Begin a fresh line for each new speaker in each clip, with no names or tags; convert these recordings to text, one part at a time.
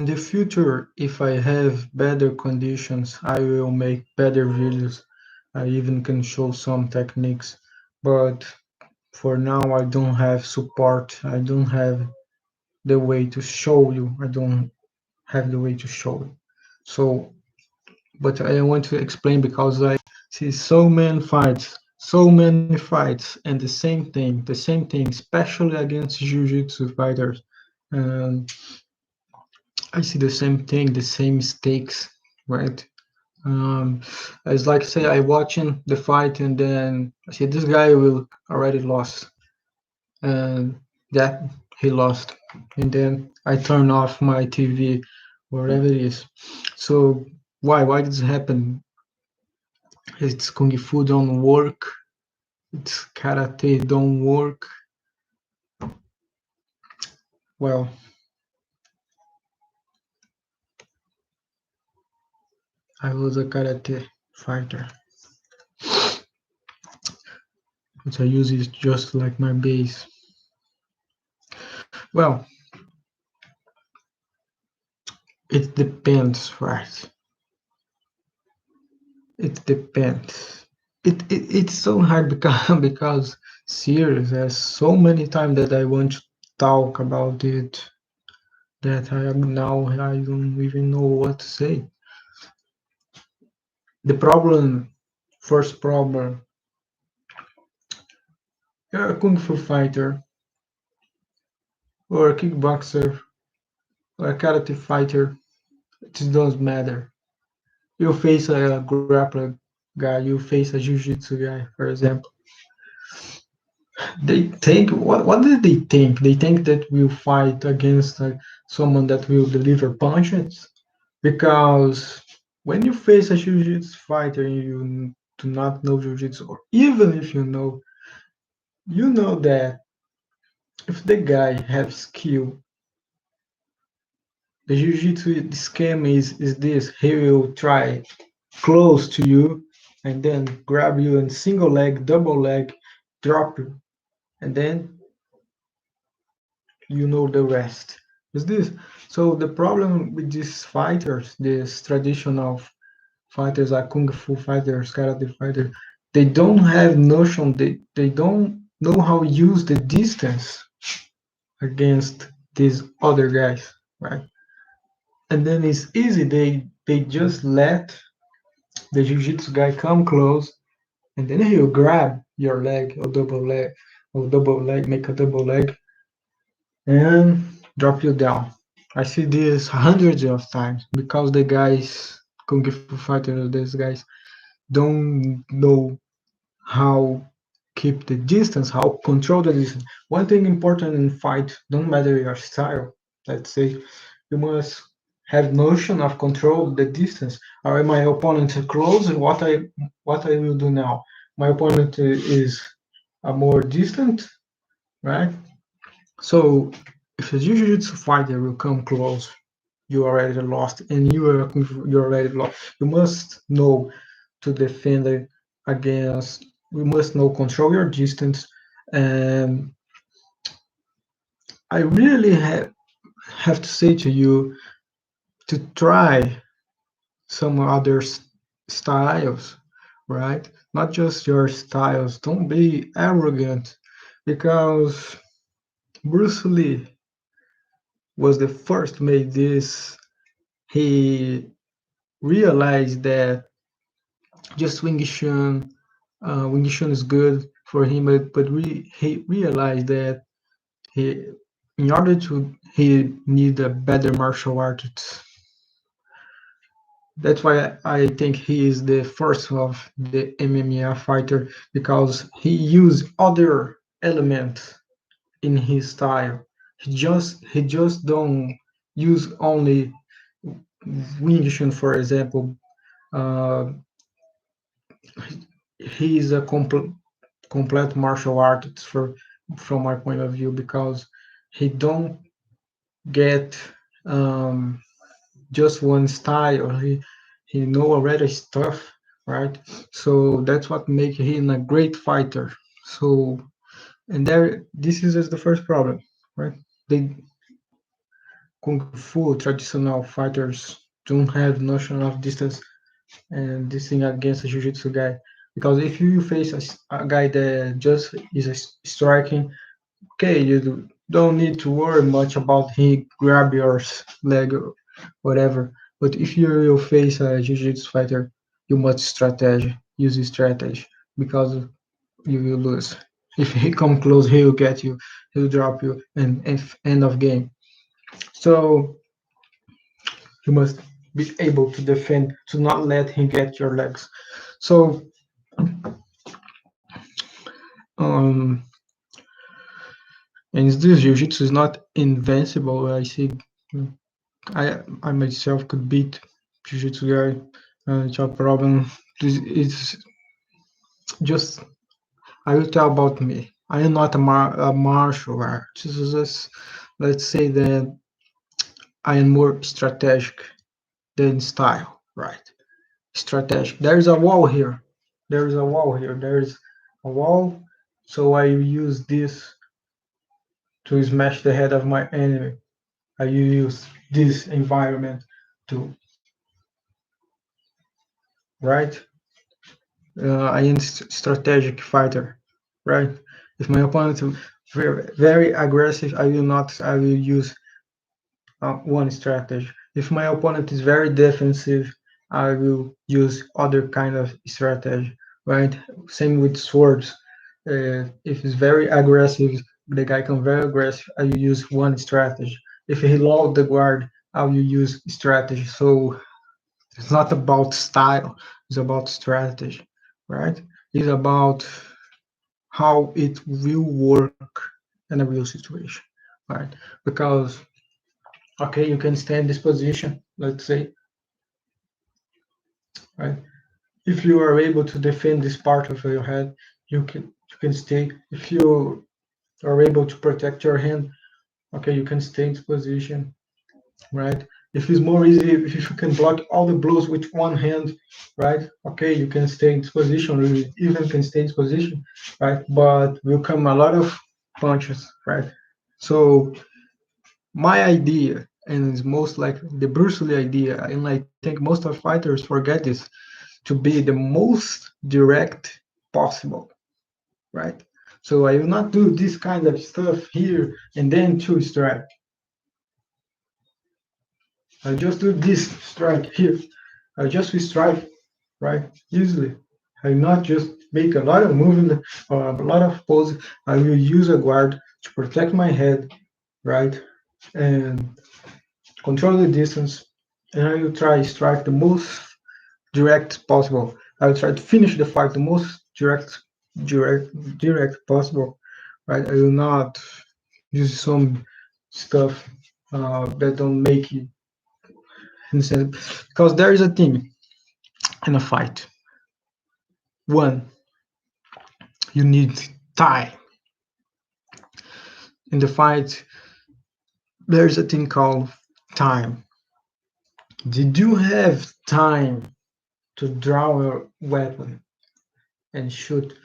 in the future, if I have better conditions, I will make better videos. I even can show some techniques, but for now, I don't have support. I don't have the way to show you. I don't have the way to show you. So, but I want to explain because I see so many fights, and the same thing, especially against jiu-jitsu fighters. And I see the same thing, the same mistakes, right? It's like say I watching the fight and then I see this guy will already lost, and that he lost, and then I turn off my TV, whatever it is. So why does it happen? It's kung fu don't work. It's karate don't work. Well, I was a karate fighter, which I use it just like my base. Well, it depends, right? It depends. It's so hard because because serious. There's so many times that I want to talk about it that I am now I don't even know what to say. The problem, first problem, you're a kung fu fighter or a kickboxer or a karate fighter. It doesn't matter. You face a grappler guy, you face a jiu-jitsu guy, for example. They think what do they think? They think that we'll fight against someone that will deliver punches because when you face a jiu-jitsu fighter and you do not know jiu-jitsu, or even if you know that if the guy has skill, the jiu-jitsu scam is this: he will try close to you and then grab you in single leg, double leg, drop you, and then you know the rest. Is this so? The problem with these fighters, this traditional fighters like kung fu fighters, karate fighters, they don't have notion. They don't know how to use the distance against these other guys, right? And then it's easy. They just let the jiu-jitsu guy come close, and then he'll grab your leg, or double leg, make a double leg, and drop you down. I see this hundreds of times because the guys, kung fu fighters, these guys don't know how keep the distance, how control the distance. One thing important in fight, don't matter your style. Let's say you must have notion of control the distance. Or my opponent close, what I will do now? My opponent is a more distant, right? So if a jiu-jitsu fighter will come close, you already lost, and you already lost. You must know to defend against. We must know control your distance, and I really have to say to you to try some other styles, right? Not just your styles. Don't be arrogant, because Bruce Lee was the first made this. He realized that just Wing Chun is good for him, he realized that he, in order to, he need a better martial artist. That's why I think he is the first of the MMA fighter, because he used other elements in his style. He just don't use only Wing Chun, for example. Uh, he is a complete martial artist from my point of view, because he don't get um, just one style. He know already stuff, right? So that's what make him a great fighter. So, and there, this is just the first problem, right? They kung fu traditional fighters don't have notion of distance and this thing against a jiu-jitsu guy. Because if you face a guy that just is striking, okay, you don't need to worry much about he grab your leg or whatever. But if you face a jiu-jitsu fighter, you must strategy, use strategy because you will lose. If he come close, he will get you, he'll drop you, and end of game. So you must be able to defend, to not let him get your legs. So um, and this jiu-jitsu is not invincible. I see, I myself could beat jiu-jitsu guy. It's a problem. It's just I will tell about me. I am not a martial artist. Let's say that I am more strategic than style, right? Strategic. There is a wall here. There is a wall here. There is a wall. So I use this to smash the head of my enemy. I use this environment to, right? I am strategic fighter, right? If my opponent is very aggressive, I will not. I will use one strategy. If my opponent is very defensive, I will use other kind of strategy, right? Same with swords. If it's very aggressive, the guy comes very aggressive, I will use one strategy. If he load the guard, I will use strategy. So it's not about style, it's about strategy, right? It's about how it will work in a real situation, right? Because okay, you can stay in this position, let's say, right? If you are able to defend this part of your head, you can stay. If you are able to protect your hand, okay, you can stay in this position, right? If it's more easy, if you can block all the blows with one hand, right? Okay, you can stay in this position, or you even can stay in this position, right? But will come a lot of punches, right? So my idea, and it's most likely the Bruce Lee idea, and I think most of fighters forget this, to be the most direct possible, right? So I will not do this kind of stuff here and then two strike. I just do this strike here. I just strike, right? Easily. I will not just make a lot of movement or a lot of pose. I will use a guard to protect my head, right? And control the distance. And I will try to strike the most direct possible. I will try to finish the fight the most direct possible. Right? I will not use some stuff that don't make it insane. Because there is a thing in a fight. One, you need time. In the fight, there is a thing called time. Did you have time to draw a weapon and shoot?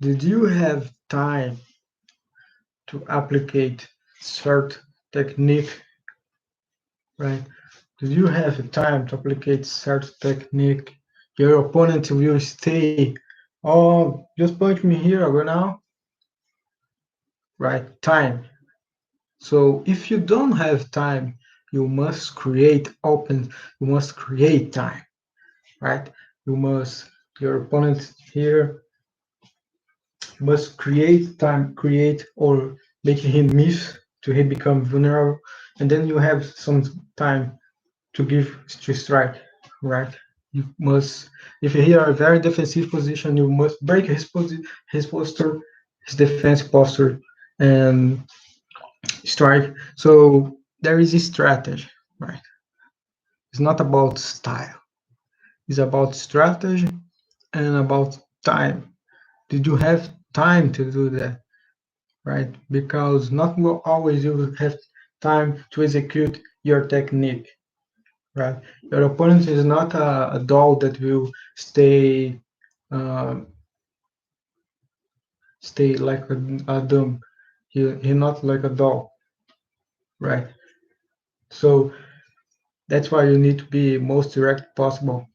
Did you have time to applicate certain technique, right? Do you have time to applicate certain technique? Your opponent will stay, oh, just punch me here, go now, right? Time. So if you don't have time, you must create open, you must create time, right? You must, your opponent here must create time, create or make him miss to he become vulnerable, and then you have some time to give to strike, right? You must, if he are a very defensive position, you must break his posture, his defense posture, and strike. So there is a strategy, right? It's not about style. It's about strategy and about time. Did you have time to do that, right? Because not always you will have time to execute your technique, right? Your opponent is not a doll that will uh, stay like a dumb. He not like a doll, right? So that's why you need to be most direct possible.